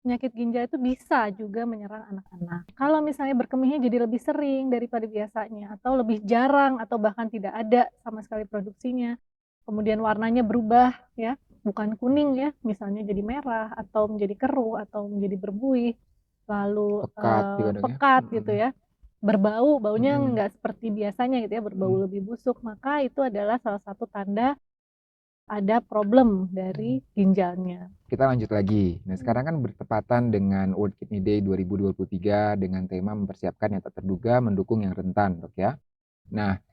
penyakit ginjal itu bisa juga menyerang anak-anak. Kalau misalnya berkemihnya jadi lebih sering daripada biasanya atau lebih jarang atau bahkan tidak ada sama sekali produksinya, kemudian warnanya berubah ya, bukan kuning ya, misalnya jadi merah atau menjadi keruh atau menjadi berbuih, lalu, Pekat juga Dok ya? pekat gitu Mhm, ya, baunya mhm, nggak seperti biasanya gitu ya, berbau mhm. lebih busuk, maka itu adalah salah satu tanda ada problem dari ginjalnya. Kita lanjut lagi. Nah, Mmm. sekarang kan bertepatan dengan World Kidney Day 2023 dengan tema mempersiapkan yang tak terduga, mendukung yang rentan, Dok, ya. Nah,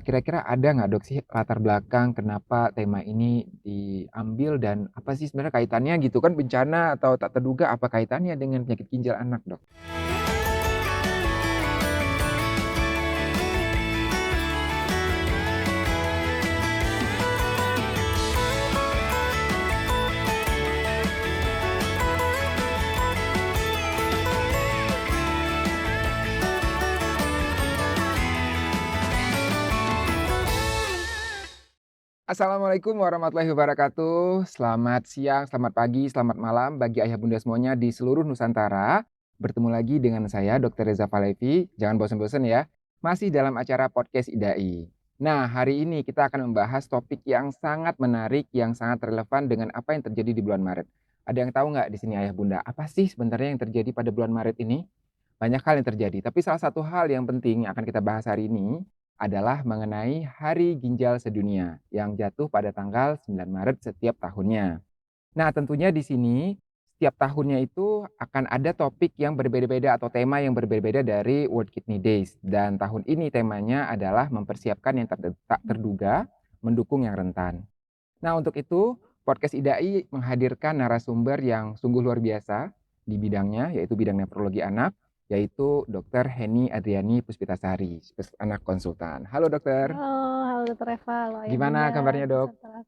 kira-kira ada nggak, Dok, sih latar belakang kenapa tema ini diambil dan apa sih sebenarnya kaitannya gitu kan bencana atau tak terduga, apa kaitannya dengan penyakit ginjal anak, Dok? Assalamualaikum warahmatullahi wabarakatuh. Selamat siang, selamat pagi, selamat malam bagi ayah bunda semuanya di seluruh Nusantara. Bertemu lagi dengan saya Dr. Reza Falevi. Jangan bosan-bosan ya. Masih dalam acara podcast IDAI. Nah, hari ini kita akan membahas topik yang sangat menarik, yang sangat relevan dengan apa yang terjadi di bulan Maret. Ada yang tahu nggak di sini ayah bunda? Apa sih sebenarnya yang terjadi pada bulan Maret ini? Banyak hal yang terjadi, tapi salah satu hal yang penting yang akan kita bahas hari ini adalah mengenai Hari Ginjal Sedunia yang jatuh pada tanggal 9 Maret setiap tahunnya. Nah, tentunya di sini setiap tahunnya itu akan ada topik yang berbeda-beda atau tema yang berbeda-beda dari World Kidney Days dan tahun ini temanya adalah mempersiapkan yang tak terduga, mendukung yang rentan. Nah, untuk itu podcast IDAI menghadirkan narasumber yang sungguh luar biasa di bidangnya, yaitu bidang nefrologi anak, yaitu Dr. Heni Adriani Puspitasari, anak konsultan. Halo dokter, Halo halo Dokter Eva, halo Ayah gimana Bunda kabarnya dok? Nusantara.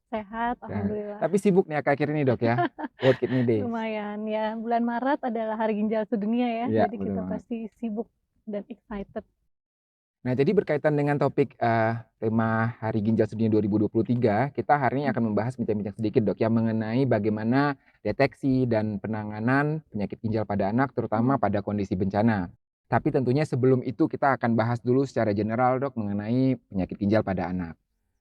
Sehat Nah, alhamdulillah. tapi sibuk nih akhir-akhir ini dok ya, World Kidney Days. Lumayan ya, bulan Maret adalah Hari Ginjal Sedunia ya, Iya, jadi betul kita banget. pasti sibuk dan excited. Nah, jadi berkaitan dengan topik, tema Hari Ginjal Sedunia 2023, kita hari ini Mhm, akan membahas bincang-bincang sedikit, Dok, ya, mengenai bagaimana deteksi dan penanganan penyakit ginjal pada anak, terutama mhm. pada kondisi bencana. Tapi tentunya sebelum itu kita akan bahas dulu secara general, Dok, mengenai penyakit ginjal pada anak.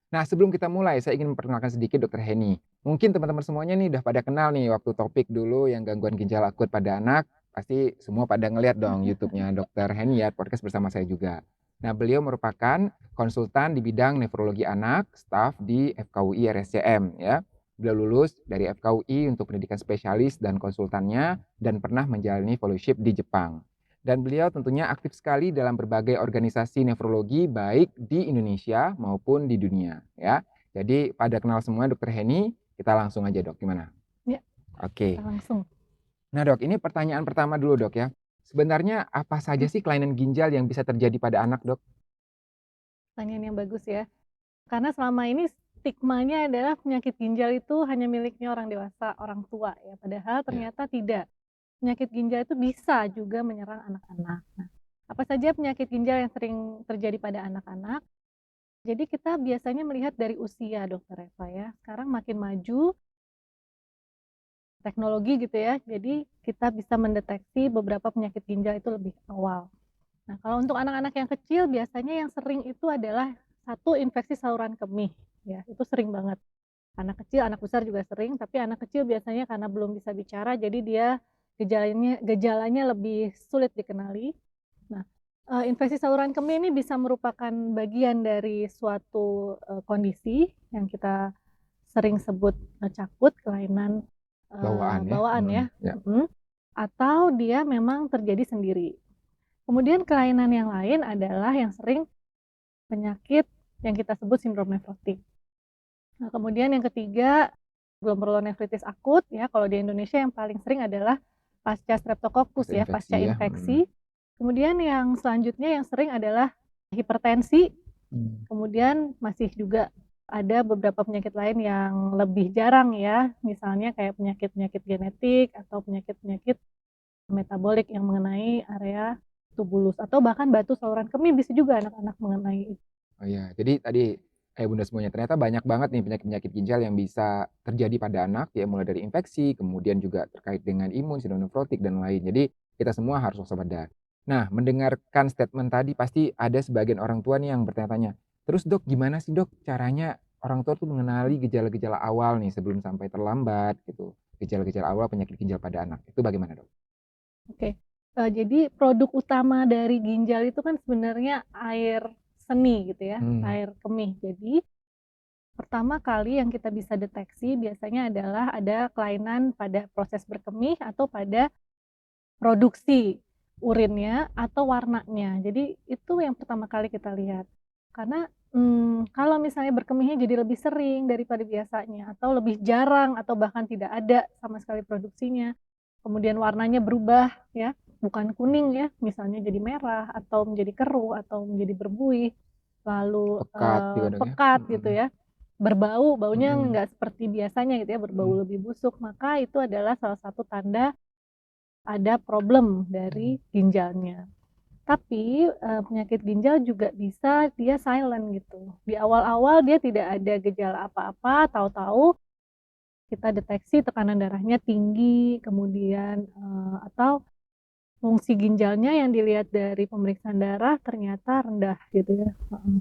Nah, sebelum kita mulai, saya ingin memperkenalkan sedikit Dokter Heni. Mungkin teman-teman semuanya nih udah pada kenal nih waktu topik dulu yang gangguan ginjal akut pada anak, pasti semua pada ngeliat dong YouTube-nya Dokter Heni ya, podcast bersama saya juga. Nah, beliau merupakan konsultan di bidang nefrologi anak, staf di FKUI RSCM ya. Beliau lulus dari FKUI untuk pendidikan spesialis dan konsultannya dan pernah menjalani fellowship di Jepang. Dan beliau tentunya aktif sekali dalam berbagai organisasi nefrologi baik di Indonesia maupun di dunia ya. Jadi pada kenal semua Dokter Heni, kita langsung aja Dok, gimana? Ya, kita Oke. langsung. Nah Dok, ini pertanyaan pertama dulu Dok ya. Sebenarnya apa saja Mhm, sih kelainan ginjal yang bisa terjadi pada anak Dok? pertanyaan yang bagus ya. Karena selama ini stigmanya adalah penyakit ginjal itu hanya miliknya orang dewasa, orang tua ya, padahal Ya. ternyata tidak. Penyakit ginjal itu bisa juga menyerang anak-anak. Nah, apa saja penyakit ginjal yang sering terjadi pada anak-anak? Jadi kita biasanya melihat dari usia Dokter Eva ya. Sekarang makin maju teknologi gitu ya, jadi kita bisa mendeteksi beberapa penyakit ginjal itu lebih awal. Nah, kalau untuk anak-anak yang kecil biasanya yang sering itu adalah satu infeksi saluran kemih ya, itu sering banget. Anak kecil, anak besar juga sering, tapi anak kecil biasanya karena belum bisa bicara jadi dia gejalanya lebih sulit dikenali. Nah, infeksi saluran kemih ini bisa merupakan bagian dari suatu, kondisi yang kita sering sebut, cakut, kelainan, Bawaan ya? bawaan ya, Ya. atau dia memang terjadi sendiri. Kemudian kelainan yang lain adalah yang sering penyakit yang kita sebut sindrom nefrotik. Nah, kemudian yang ketiga, glomerulonefritis akut ya, kalau di Indonesia yang paling sering adalah pasca Pas streptococcus ya, infeksi pasca ya? infeksi. Kemudian yang selanjutnya yang sering adalah hipertensi, Mmm. kemudian masih juga ada beberapa penyakit lain yang lebih jarang ya, misalnya kayak penyakit-penyakit genetik atau penyakit-penyakit metabolik yang mengenai area tubulus atau bahkan batu saluran kemih bisa juga anak-anak mengenai itu. Oh iya, jadi tadi, Ayah bunda semuanya, ternyata banyak banget nih penyakit-penyakit ginjal yang bisa terjadi pada anak ya, mulai dari infeksi, kemudian juga terkait dengan imun, sindrom nefrotik dan lain. Jadi kita semua harus waspada. Nah, mendengarkan statement tadi pasti ada sebagian orang tua nih yang bertanya-tanya, "Terus Dok, gimana sih Dok caranya orang tua tuh mengenali gejala-gejala awal nih sebelum sampai terlambat gitu, gejala-gejala awal penyakit ginjal pada anak." Itu bagaimana Dok? Oke, jadi produk utama dari ginjal itu kan sebenarnya air seni gitu ya, Mmm, air kemih. Jadi pertama kali yang kita bisa deteksi biasanya adalah ada kelainan pada proses berkemih atau pada produksi urinnya atau warnanya. Jadi itu yang pertama kali kita lihat. Karena, kalau misalnya berkemihnya jadi lebih sering daripada biasanya atau lebih jarang atau bahkan tidak ada sama sekali produksinya, kemudian warnanya berubah ya, bukan kuning ya, misalnya jadi merah atau menjadi keruh atau menjadi berbuih, lalu, pekat juga Dok ya? pekat gitu Mhm, ya, berbau, baunya mhm, nggak seperti biasanya gitu ya, berbau mhm. lebih busuk, maka itu adalah salah satu tanda ada problem dari ginjalnya. Tapi, penyakit ginjal juga bisa dia silent gitu. Di awal-awal dia tidak ada gejala apa-apa, tahu-tahu kita deteksi tekanan darahnya tinggi, kemudian, atau fungsi ginjalnya yang dilihat dari pemeriksaan darah ternyata rendah gitu ya, heeh,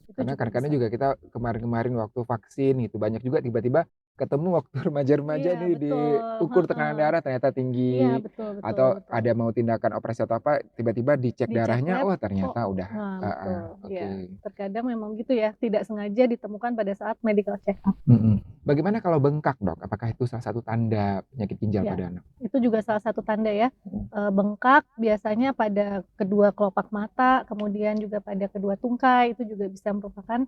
itu Karena juga kadang-kadang bisa. juga kita kemarin-kemarin waktu vaksin gitu, banyak juga tiba-tiba ketemu waktu remaja-remaja Iya nih betul, diukur tekanan heeh. darah ternyata Iya tinggi, betul betul atau betul. ada mau tindakan operasi atau apa, tiba-tiba dicek Dicek darahnya, lab wah kok ternyata udah nah heeh, betul, oke. iya. Terkadang memang gitu ya, tidak sengaja ditemukan pada saat medical check up. Mhm. Bagaimana kalau bengkak, Dok? Apakah itu salah satu tanda penyakit ginjal Ya, pada anak? itu juga salah satu tanda ya, Mhm. bengkak biasanya pada kedua kelopak mata, kemudian juga pada kedua tungkai, itu juga bisa merupakan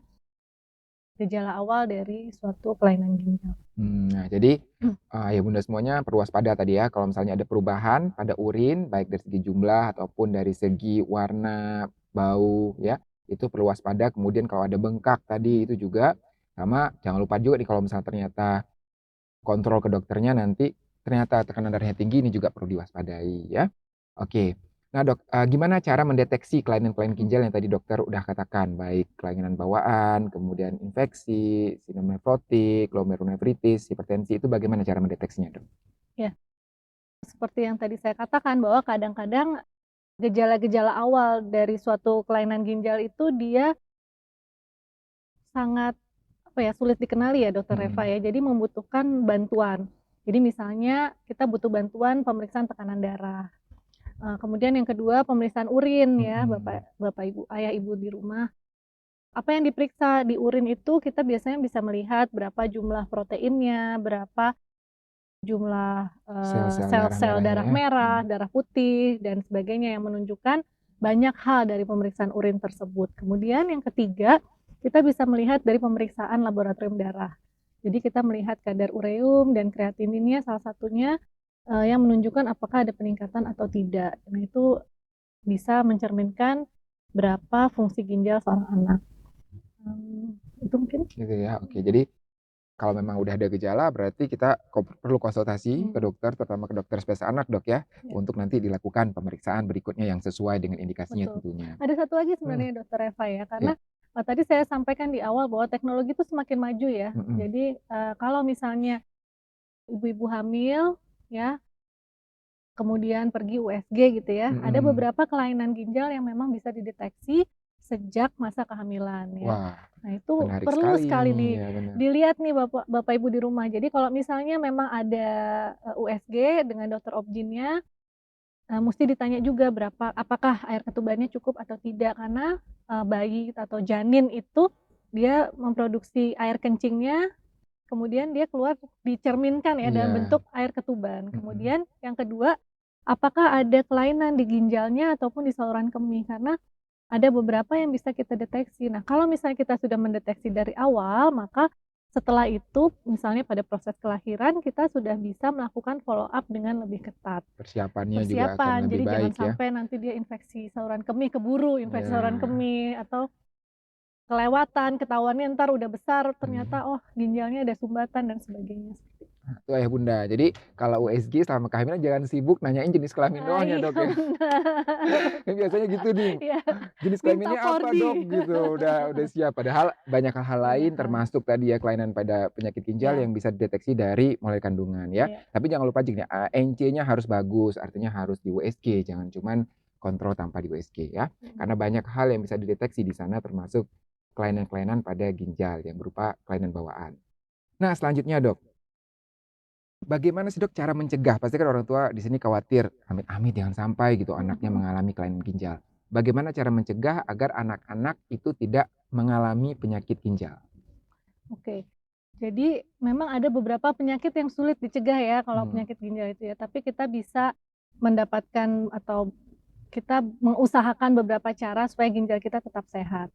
gejala awal dari suatu kelainan ginjal. Nah jadi, ya Bunda semuanya perlu waspada tadi ya, kalau misalnya ada perubahan pada urin, baik dari segi jumlah ataupun dari segi warna, bau ya, itu perlu waspada. Kemudian kalau ada bengkak tadi itu juga, sama jangan lupa juga nih kalau misalnya ternyata kontrol ke dokternya nanti ternyata tekanan darahnya tinggi, ini juga perlu diwaspadai ya. Oke. Nah Dok, gimana cara mendeteksi kelainan-kelainan ginjal yang tadi dokter udah katakan, baik kelainan bawaan, kemudian infeksi, sindrom nefrotik, glomerulonefritis, hipertensi, itu bagaimana cara mendeteksinya Dok? Ya, seperti yang tadi saya katakan bahwa kadang-kadang gejala-gejala awal dari suatu kelainan ginjal itu dia sangat, apa ya, sulit dikenali ya Dokter Reva Mhm, ya, jadi membutuhkan bantuan. Jadi misalnya kita butuh bantuan pemeriksaan tekanan darah. Kemudian yang kedua pemeriksaan urin ya, mhm. Bapak Bapak Ibu ayah ibu di rumah. Apa yang diperiksa di urin itu kita biasanya bisa melihat berapa jumlah proteinnya, berapa jumlah, Sel-sel darah sel-sel merahnya darah ya? merah, Mhm. darah putih, dan sebagainya yang menunjukkan banyak hal dari pemeriksaan urin tersebut. Kemudian yang ketiga, kita bisa melihat dari pemeriksaan laboratorium darah. Jadi kita melihat kadar ureum dan kreatininnya salah satunya, yang menunjukkan apakah ada peningkatan atau tidak. Nah itu bisa mencerminkan berapa fungsi ginjal seorang anak. Itu mungkin. Gitu ya, oke. Jadi kalau memang udah ada gejala berarti kita perlu konsultasi ke Mhm, dokter, terutama ke dokter spesialis anak Dok ya, ya, untuk nanti dilakukan pemeriksaan berikutnya yang sesuai dengan indikasinya betul. tentunya. Ada satu lagi Mhm, sebenarnya Dokter Eva ya, iya, karena, tadi saya sampaikan di awal bahwa teknologi itu semakin maju ya. mhm, Jadi, kalau misalnya ibu-ibu hamil ya, kemudian pergi USG gitu ya, ada mhm. beberapa kelainan ginjal yang memang bisa dideteksi sejak masa kehamilan ya. Wah, Nah itu menarik perlu sekali sekali nih, ya benar. dilihat nih Bapak Bapak Ibu di rumah. Jadi kalau misalnya memang ada, USG dengan dokter objinnya, musti ditanya juga apakah air ketubannya cukup atau tidak karena, bayi atau janin itu dia memproduksi air kencingnya, kemudian dia keluar dicerminkan ya dalam Iya, bentuk air ketuban. mhm, Kemudian yang kedua, apakah ada kelainan di ginjalnya ataupun di saluran kemih karena ada beberapa yang bisa kita deteksi. Nah, kalau misalnya kita sudah mendeteksi dari awal, maka setelah itu misalnya pada proses kelahiran kita sudah bisa melakukan follow up dengan lebih ketat. persiapannya juga akan Persiapan, lebih jadi jangan baik ya. sampai nanti dia infeksi saluran kemih, keburu infeksi saluran Iya, kemih atau kelewatan, ketahuannya entar udah besar ternyata, mhm. oh ginjalnya ada sumbatan dan sebagainya, seperti itu. Tuh ayah bunda. Jadi kalau USG selama kehamilan jangan sibuk nanyain jenis kelamin Nah, doang ya, iya Dok, ya. benar. Kan biasanya gitu nih, Iya, "Jenis minta kelaminnya apa, 4D. Dok?" Gitu, udah siap. Padahal banyak hal Banyak lain hal. termasuk tadi ya kelainan pada penyakit ginjal Iya, yang bisa dideteksi dari mulai kandungan ya. iya. Tapi jangan lupa juga NC-nya harus bagus, artinya harus di USG, jangan cuman kontrol tanpa di USG ya. Mhm. Karena banyak hal yang bisa dideteksi di sana termasuk kelainan-kelainan pada ginjal yang berupa kelainan bawaan. Nah, selanjutnya, Dok, bagaimana sih, Dok, cara mencegah? Pasti kan orang tua di sini khawatir, amit-amit jangan sampai gitu Mhm anaknya mhm. mengalami kelainan ginjal. Bagaimana cara mencegah agar anak-anak itu tidak mengalami penyakit ginjal? Oke. Jadi memang ada beberapa penyakit yang sulit dicegah ya kalau Mmm, penyakit ginjal itu ya, tapi kita bisa mendapatkan atau kita mengusahakan beberapa cara supaya ginjal kita tetap sehat.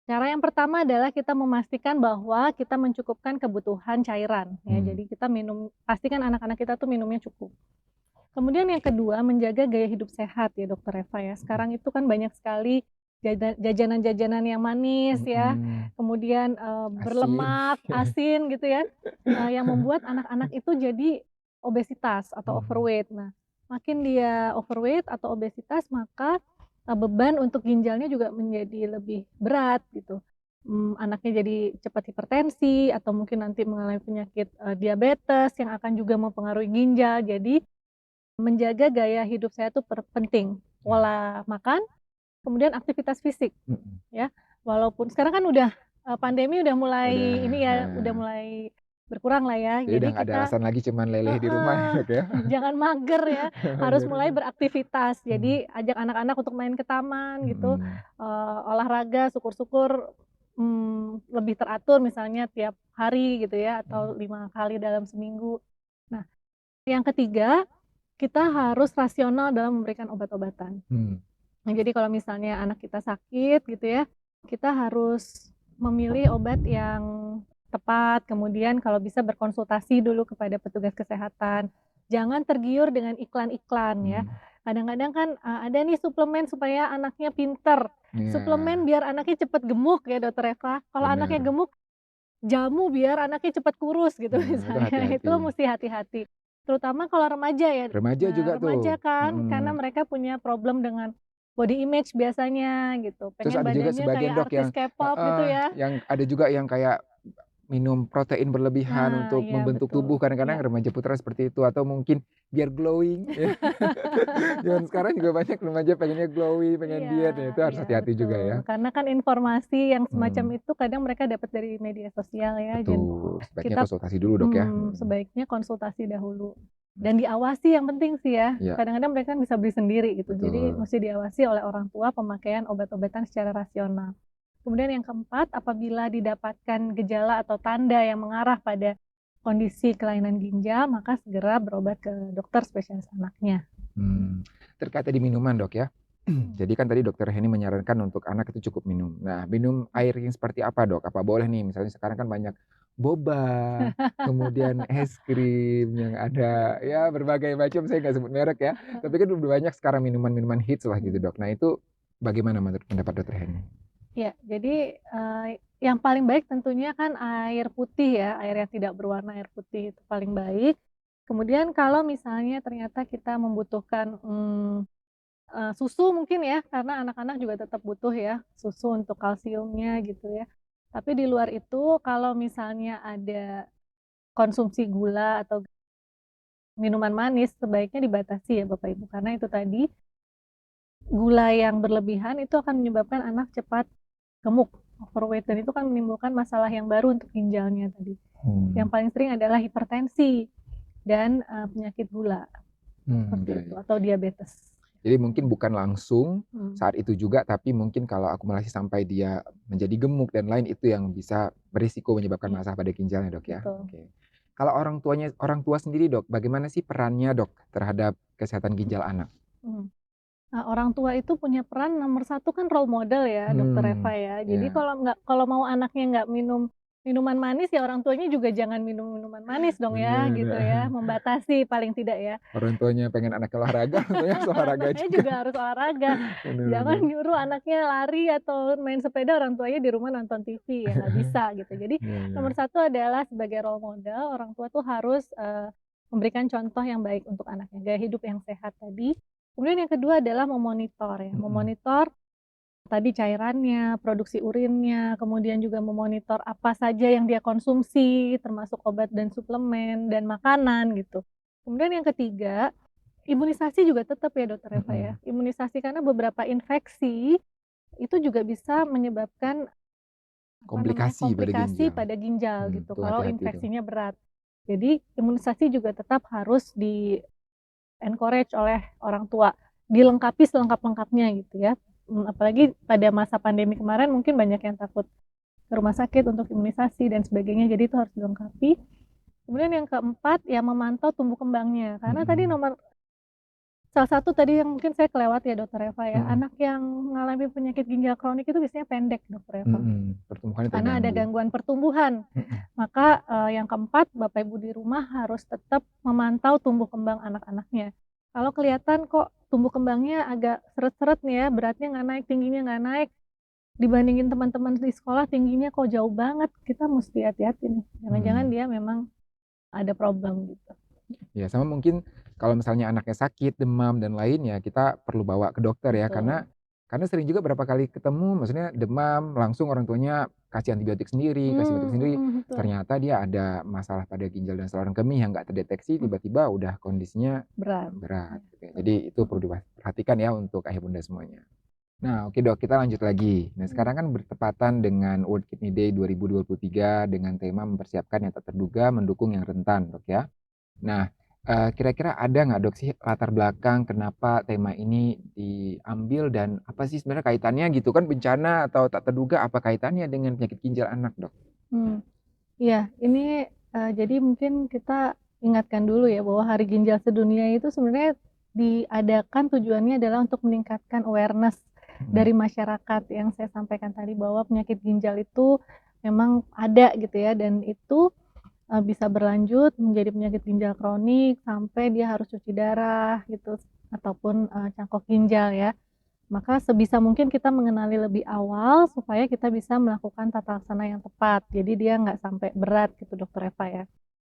Cara yang pertama adalah kita memastikan bahwa kita mencukupkan kebutuhan cairan ya, mmm, jadi kita minum pastikan anak-anak kita tuh minumnya cukup. Kemudian yang kedua, menjaga gaya hidup sehat ya Dokter Eva ya. mhm, Sekarang itu kan banyak sekali jajanan-jajanan yang manis ya, mhm, kemudian, asin. berlemak, asin gitu ya, yang membuat anak-anak itu jadi obesitas atau Mhm, overweight. Nah, makin dia overweight atau obesitas maka, beban untuk ginjalnya juga menjadi lebih berat gitu. Anaknya jadi cepat hipertensi atau mungkin nanti mengalami penyakit, diabetes yang akan juga mempengaruhi ginjal. Jadi menjaga gaya hidup saya tuh penting, ya, pola makan, kemudian aktivitas fisik mhm, ya. Walaupun sekarang kan udah, pandemi udah mulai udah ini ya, udah heeh, mulai berkurang lah ya. jadi udah Jadi nggak ada kita alasan lagi cuman leleh di rumah ya, heeh, Dok, ya? jangan mager ya, harus mulai beraktivitas. Mmm, Jadi ajak anak-anak untuk main ke taman gitu, mhm, olahraga syukur-syukur, lebih teratur misalnya tiap hari gitu ya, atau mhm, 5 kali dalam seminggu. Nah, yang ketiga, kita harus rasional dalam memberikan obat-obatan. mmm, Nah, jadi kalau misalnya anak kita sakit gitu ya, kita harus memilih obat yang tepat, kemudian kalau bisa berkonsultasi dulu kepada petugas kesehatan. Jangan tergiur dengan iklan-iklan ya. mmm, Kadang-kadang kan, ada nih suplemen supaya anaknya pinter, iya, suplemen biar anaknya cepet gemuk ya Dokter Eva. Kalau anaknya bener, gemuk, jamu biar anaknya cepet kurus gitu itu misalnya, itu hati-hati. musti hati-hati. Terutama kalau remaja ya. Remaja juga Nah, remaja tuh, kan, karena mhm. mereka punya problem dengan body image biasanya gitu, Terus pengen ada juga badannya sebagian, kayak Dok, artis yang K-pop gitu heeh, ya. yang ada juga yang kayak minum protein berlebihan Nah, untuk iya membentuk betul, tubuh, kadang-kadang iya. remaja putra seperti itu, atau mungkin biar glowing ya. Zaman sekarang juga banyak remaja pengennya glowing, pengen Iya, diet, ya itu harus iya hati-hati juga betul, ya. karena kan informasi yang semacam Mmm, itu kadang mereka dapat dari media sosial ya, dan betul, sebaiknya kita konsultasi dulu, Dok, ya, sebaiknya konsultasi dahulu mhm, dan diawasi yang penting sih ya. iya, Kadang-kadang mereka kan bisa beli sendiri gitu, jadi betul, mesti diawasi oleh orang tua pemakaian obat-obatan secara rasional. Kemudian yang keempat, apabila didapatkan gejala atau tanda yang mengarah pada kondisi kelainan ginjal, maka segera berobat ke dokter spesialis anaknya. Mhm. mmm. Terkait tadi minuman, Dok, ya. Mhm. Jadi kan tadi Dokter Heni menyarankan untuk anak itu cukup minum. Nah, minum Mhm. air yang seperti apa, Dok? Apa boleh nih misalnya sekarang kan banyak boba, kemudian es krim yang ada ya berbagai macam, saya nggak sebut merek ya, tapi kan udah banyak sekarang minuman-minuman hits lah gitu, Mhm. Dok. Nah, itu bagaimana menurut pendapat Dokter Heni? Ya, jadi, yang paling baik tentunya kan air putih ya, air yang tidak berwarna, air putih itu paling baik. Kemudian kalau misalnya ternyata kita membutuhkan, susu mungkin ya, karena anak-anak juga tetap butuh ya, susu untuk kalsiumnya gitu ya. Tapi di luar itu kalau misalnya ada konsumsi gula atau minuman manis sebaiknya dibatasi ya Bapak Ibu, karena itu tadi, gula yang berlebihan itu akan menyebabkan anak cepat gemuk, overweight, dan itu kan menimbulkan masalah yang baru untuk ginjalnya tadi. Yang Hmm, paling sering adalah hipertensi dan, penyakit gula, seperti itu, baik. atau diabetes. Jadi mungkin Mhm, bukan langsung mhm, saat itu juga, tapi mungkin kalau akumulasi sampai dia menjadi gemuk dan lain itu yang bisa berisiko menyebabkan iya, masalah pada ginjalnya, Dok, ya? betul. Oke. Kalau orang tua sendiri, Dok, bagaimana sih perannya, Dok, terhadap kesehatan ginjal anak? Mhm. Nah, orang tua itu punya peran nomor satu kan role model ya, Dokter Eva Hmm, ya. Jadi ya, kalau mau anaknya nggak minum minuman manis ya orang tuanya juga jangan minum minuman manis dong ya, Bener, gitu ya, membatasi paling tidak ya. orang tuanya pengen anaknya olahraga, orang tuanya harus olahraga Anaknya juga. juga harus olahraga, Bener jangan bener. nyuruh anaknya lari atau main sepeda, orang tuanya di rumah nonton TV, ya nggak bisa gitu. Jadi Iya iya. nomor satu adalah sebagai role model, orang tua tuh harus, memberikan contoh yang baik untuk anaknya, gaya hidup yang sehat tadi. Kemudian yang kedua adalah memonitor ya, Mhm. memonitor tadi cairannya, produksi urinnya, kemudian juga memonitor apa saja yang dia konsumsi, termasuk obat dan suplemen dan makanan gitu. Kemudian yang ketiga, imunisasi juga tetap ya Dokter Eva ya. Mhm. Imunisasi karena beberapa infeksi itu juga bisa menyebabkan apa namanya, Komplikasi pada komplikasi ginjal. pada ginjal gitu Tuh kalau hati-hati tuh. infeksinya berat. Jadi imunisasi juga tetap harus di-encourage oleh orang tua, dilengkapi selengkap-lengkapnya gitu ya. Apalagi pada masa pandemi kemarin mungkin banyak yang takut ke rumah sakit untuk imunisasi dan sebagainya, jadi itu harus dilengkapi. Kemudian yang keempat, ya memantau tumbuh kembangnya, karena tadi Mhm. salah satu tadi yang mungkin saya kelewat ya Dokter Eva ya, Mhm. anak yang mengalami penyakit ginjal kronik itu biasanya pendek Dokter Eva, Mhm. Pertumbuhannya karena ada terganggu. gangguan pertumbuhan. Mhm. Maka, yang keempat, Bapak Ibu di rumah harus tetap memantau tumbuh kembang anak-anaknya. Kalau kelihatan kok tumbuh kembangnya agak seret-seret nih ya, beratnya nggak naik, tingginya nggak naik, dibandingin teman-teman di sekolah tingginya kok jauh banget, kita mesti hati-hati nih, jangan-jangan Mmm. dia memang ada problem gitu. Ya sama mungkin kalau misalnya anaknya sakit, demam dan lainnya, kita perlu bawa ke dokter ya, Betul. karena sering juga berapa kali ketemu, maksudnya demam, langsung orang tuanya kasih antibiotik sendiri, kasih batuk sendiri, Betul. ternyata dia ada masalah pada ginjal dan saluran kemih yang nggak terdeteksi, Mmm, tiba-tiba udah kondisinya berat. berat, Ya, gitu ya. betul. Jadi itu perlu diperhatikan ya untuk ayah bunda semuanya. Nah, oke Dok, kita lanjut lagi. Nah, Mhm. sekarang kan bertepatan dengan World Kidney Day 2023 dengan tema mempersiapkan yang tak terduga, mendukung yang rentan, Dok ya. Nah, kira-kira ada nggak Dok sih latar belakang kenapa tema ini diambil dan apa sih sebenarnya kaitannya gitu kan bencana atau tak terduga apa kaitannya dengan penyakit ginjal anak, Dok? Mmm, iya, ini, jadi mungkin kita ingatkan dulu ya bahwa Hari Ginjal Sedunia itu sebenarnya diadakan tujuannya adalah untuk meningkatkan awareness Mhm. dari masyarakat yang saya sampaikan tadi bahwa penyakit ginjal itu memang ada gitu ya dan itu, bisa berlanjut menjadi penyakit ginjal kronik sampai dia harus cuci darah gitu ataupun, cangkok ginjal ya. Maka sebisa mungkin kita mengenali lebih awal supaya kita bisa melakukan tata laksana yang tepat. Jadi dia nggak sampai berat gitu Dokter Eva ya.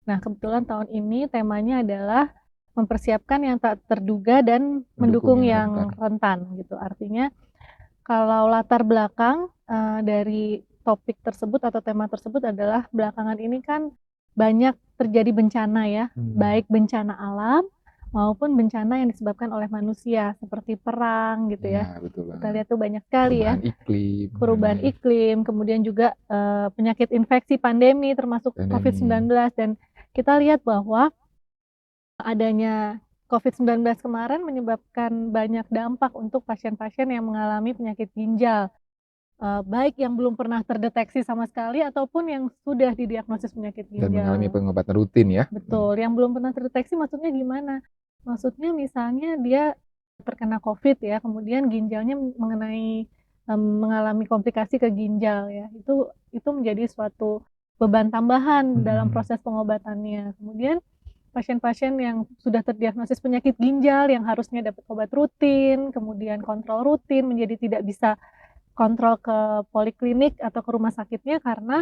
Nah kebetulan tahun ini temanya adalah mempersiapkan yang tak terduga dan Mendukung mendukung yang rentan. yang rentan gitu. Artinya kalau latar belakang, dari topik tersebut atau tema tersebut adalah belakangan ini kan banyak terjadi bencana ya, Mmm. baik bencana alam maupun bencana yang disebabkan oleh manusia seperti perang gitu Iya ya. betul Kita banget. lihat tuh banyak sekali ya, Perubahan iklim dan perubahan lain, iklim, kemudian juga, penyakit infeksi pandemi termasuk pandemi. COVID-19 dan kita lihat bahwa adanya COVID-19 kemarin menyebabkan banyak dampak untuk pasien-pasien yang mengalami penyakit ginjal, baik yang belum pernah terdeteksi sama sekali ataupun yang sudah didiagnosis penyakit Dan mengalami ginjal. pengobatan rutin ya? Mhm. Betul, yang belum pernah terdeteksi maksudnya gimana? Maksudnya misalnya dia terkena Covid ya, kemudian ginjalnya mengalami komplikasi ke ginjal ya, itu menjadi suatu beban tambahan dalam Mhm. proses pengobatannya. Kemudian pasien-pasien yang sudah terdiagnosis penyakit ginjal yang harusnya dapat obat rutin, kemudian kontrol rutin menjadi tidak bisa kontrol ke poliklinik atau ke rumah sakitnya karena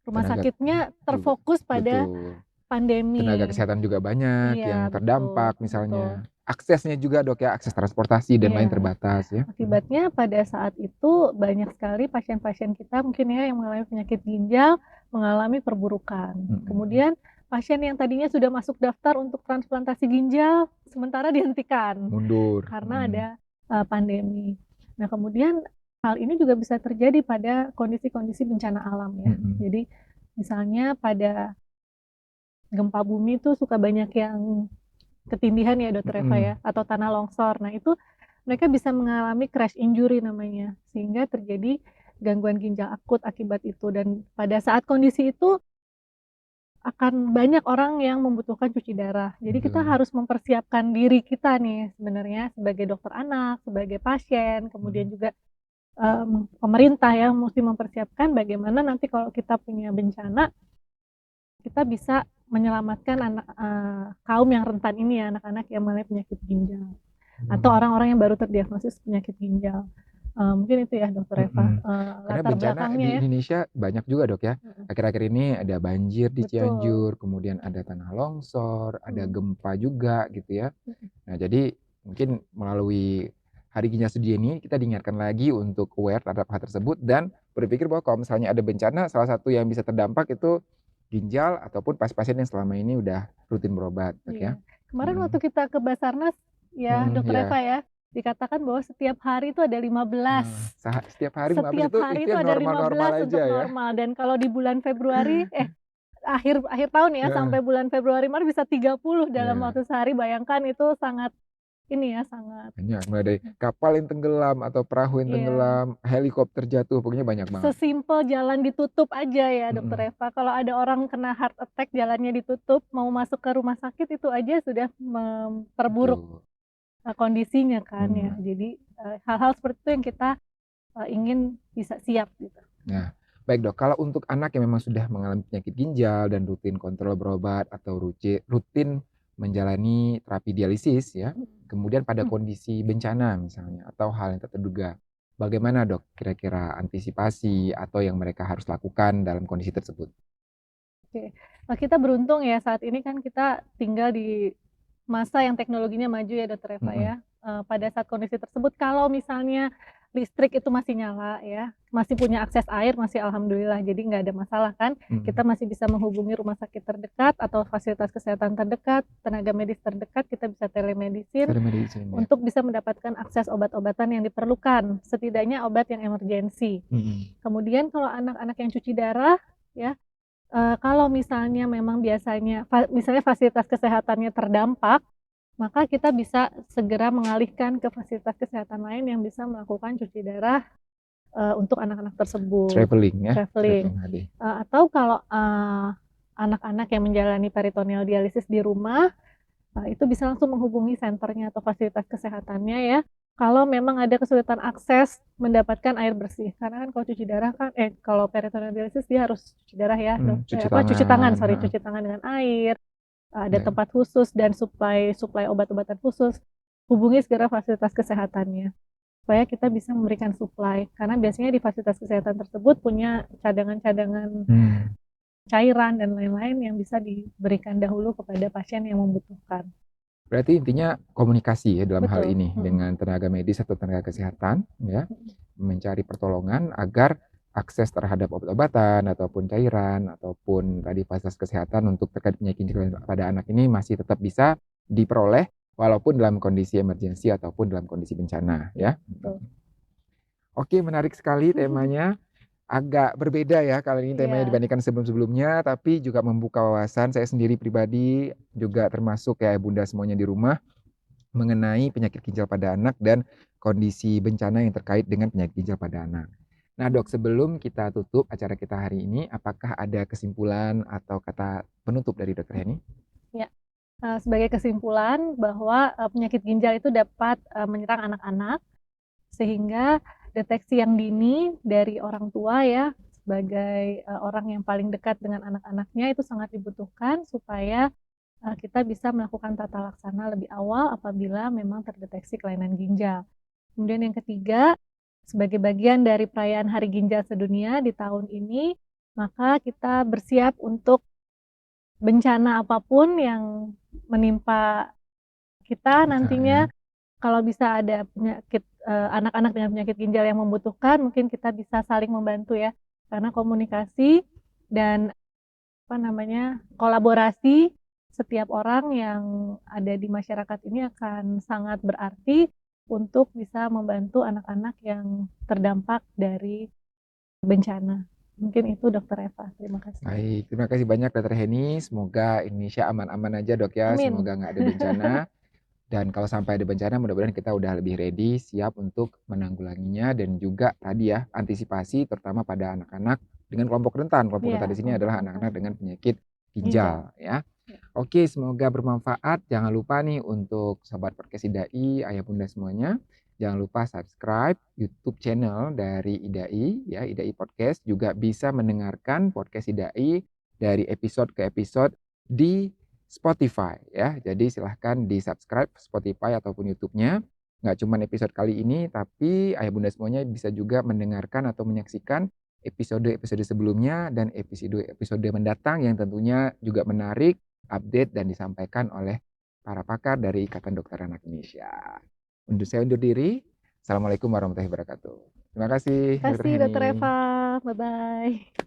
rumah Tenaga sakitnya juga terfokus pada betul. Tenaga pandemi. kesehatan juga banyak yang Iya, betul terdampak betul. misalnya. Aksesnya juga Dok ya, akses transportasi dan lain Iya, terbatas ya. Mhm. akibatnya pada saat itu banyak sekali pasien-pasien kita mungkin ya yang mengalami penyakit ginjal, mengalami perburukan. Mhm. Kemudian pasien yang tadinya sudah masuk daftar untuk transplantasi ginjal, sementara dihentikan Mundur, karena ada, mhm. pandemi. Nah kemudian hal ini juga bisa terjadi pada kondisi-kondisi bencana alam ya. Mhm. Jadi misalnya pada gempa bumi tuh suka banyak yang ketindihan ya Dokter Eva ya, Mhm. atau tanah longsor. Nah itu mereka bisa mengalami crash injury namanya, sehingga terjadi gangguan ginjal akut akibat itu dan pada saat kondisi itu akan banyak orang yang membutuhkan cuci darah. Jadi kita Betul. harus mempersiapkan diri kita nih sebenarnya sebagai dokter anak, sebagai pasien, kemudian Mhm. juga pemerintah ya mesti mempersiapkan bagaimana nanti kalau kita punya bencana, kita bisa menyelamatkan kaum yang rentan ini ya, anak-anak yang mengalami penyakit ginjal atau orang-orang yang baru terdiagnosis penyakit ginjal. Mungkin itu ya Dokter Eva, Karena latar bencana belakangnya di ya. Indonesia banyak juga Dok ya. Akhir-akhir ini ada banjir di Betul. Cianjur, kemudian ada tanah longsor, ada Mhm. gempa juga gitu ya. Mhm. Nah, jadi mungkin melalui Hari Ginjal Sedunia ini kita diingatkan lagi untuk aware terhadap hal tersebut dan berpikir bahwa kalau misalnya ada bencana, salah satu yang bisa terdampak itu ginjal ataupun pasien yang selama ini udah rutin berobat, Dok ya. Iya. Kemarin waktu Mhm, kita ke Basarnas ya Dokter iya. Eva ya, dikatakan bahwa setiap hari itu ada 15. Nah, setiap hari 15 Setiap hari itu itu yang ada normal-normal 15 untuk aja ya. normal dan kalau di bulan Februari akhir akhir tahun ya Heeh, sampai bulan Februari Maret bisa 30 dalam iya. waktu sehari, bayangkan itu sangat ini ya, sangat Banyak, mulai dari kapal yang tenggelam atau perahu yang iya, tenggelam, helikopter jatuh, pokoknya banyak banget. sesimpel jalan ditutup aja ya Dokter Mhm, Eva, kalau ada orang kena heart attack jalannya ditutup, mau masuk ke rumah sakit itu aja sudah memperburuk, betul. kondisinya kan ya. Mhm. Jadi, hal-hal seperti itu yang kita, ingin bisa siap gitu. Nah, baik Dok, kalau untuk anak yang memang sudah mengalami penyakit ginjal dan rutin kontrol berobat atau rutin menjalani terapi dialisis ya, kemudian pada Mhm. kondisi bencana misalnya atau hal yang tak terduga, bagaimana Dok kira-kira antisipasi atau yang mereka harus lakukan dalam kondisi tersebut? Oke. Kita beruntung ya saat ini kan kita tinggal di masa yang teknologinya maju ya Dokter Eva Mhm, ya. Pada saat kondisi tersebut kalau misalnya listrik itu masih nyala ya, masih punya akses air masih alhamdulillah jadi nggak ada masalah kan. mhm. Kita masih bisa menghubungi rumah sakit terdekat atau fasilitas kesehatan terdekat, tenaga medis terdekat, kita bisa telemedicine Telemedicine ya? untuk bisa mendapatkan akses obat-obatan yang diperlukan, setidaknya obat yang emergensi. Mhm. Kemudian kalau anak-anak yang cuci darah ya, kalau misalnya memang biasanya misalnya fasilitas kesehatannya terdampak, maka kita bisa segera mengalihkan ke fasilitas kesehatan lain yang bisa melakukan cuci darah, untuk anak-anak tersebut, Traveling ya, travelling. traveling HD. Atau kalau, anak-anak yang menjalani peritoneal dialisis di rumah, itu bisa langsung menghubungi senternya atau fasilitas kesehatannya ya, kalau memang ada kesulitan akses mendapatkan air bersih. Karena kan kalau cuci darah kan kalau peritoneal dialisis dia harus cuci darah ya, Cuci cuci tangan, tangan, sorry, heeh, cuci tangan dengan air, ada ya. tempat khusus dan suplai suplai obat-obatan khusus. Hubungi segera fasilitas kesehatannya, supaya kita bisa memberikan suplai. Karena biasanya di fasilitas kesehatan tersebut punya cadangan-cadangan Mmm. cairan dan lain-lain yang bisa diberikan dahulu kepada pasien yang membutuhkan. Berarti intinya komunikasi ya dalam hal Betul, ini mhm, dengan tenaga medis atau tenaga kesehatan ya, mhm, mencari pertolongan agar akses terhadap obat-obatan ataupun cairan ataupun tadi fasilitas kesehatan untuk terkait penyakit ginjal pada anak ini masih tetap bisa diperoleh walaupun dalam kondisi emergensi ataupun dalam kondisi bencana iya ya. betul. Oke, menarik sekali temanya. Agak berbeda ya kali ini temanya Iya, dibandingkan sebelum-sebelumnya, tapi juga membuka wawasan saya sendiri pribadi, juga termasuk ya bunda semuanya di rumah, mengenai penyakit ginjal pada anak dan kondisi bencana yang terkait dengan penyakit ginjal pada anak. Nah Dok, mhm, sebelum kita tutup acara kita hari ini, apakah ada kesimpulan atau kata penutup dari Dokter Heni? iya, sebagai kesimpulan bahwa, penyakit ginjal itu dapat, menyerang anak-anak, sehingga deteksi yang dini dari orang tua ya, sebagai, orang yang paling dekat dengan anak-anaknya itu sangat dibutuhkan supaya, kita bisa melakukan tata laksana lebih awal apabila memang terdeteksi kelainan ginjal. Kemudian yang ketiga, sebagai bagian dari perayaan Hari Ginjal Sedunia di tahun ini, maka kita bersiap untuk bencana apapun yang menimpa kita Kita ya. nantinya, kalau bisa ada penyakit anak-anak dengan penyakit ginjal yang membutuhkan, mungkin kita bisa saling membantu ya. Karena komunikasi dan, apa namanya, kolaborasi setiap orang yang ada di masyarakat ini akan sangat berarti untuk bisa membantu anak-anak yang terdampak dari bencana. Mungkin itu Dokter Eva, terima kasih. Baik, terima kasih banyak Dokter Heni, semoga Indonesia aman-aman aja Dok ya, Amin. semoga nggak ada bencana. Dan kalau sampai ada bencana mudah-mudahan kita udah lebih ready, siap untuk menanggulanginya dan juga tadi ya, antisipasi terutama pada anak-anak dengan kelompok rentan. Kelompok Iya, rentan di sini kelompok adalah rentan. anak-anak dengan penyakit Ginjal. ginjal ya. Ya. Oke, semoga bermanfaat. Jangan lupa nih untuk sobat podcast IDAI, ayah bunda semuanya, Jangan lupa subscribe YouTube channel dari IDAI ya, IDAI Podcast. Juga bisa mendengarkan podcast IDAI dari episode ke episode di Spotify ya. Jadi silahkan di-subscribe Spotify ataupun YouTube-nya. Nggak cuma episode kali ini, tapi ayah bunda semuanya bisa juga mendengarkan atau menyaksikan episode-episode sebelumnya dan episode mendatang yang tentunya juga menarik, update, dan disampaikan oleh para pakar dari Ikatan Dokter Anak Indonesia. Saya undur diri. Assalamualaikum warahmatullahi wabarakatuh. Terima kasih, Terima Dr. kasih Dr. Heni. Eva. Bye-bye.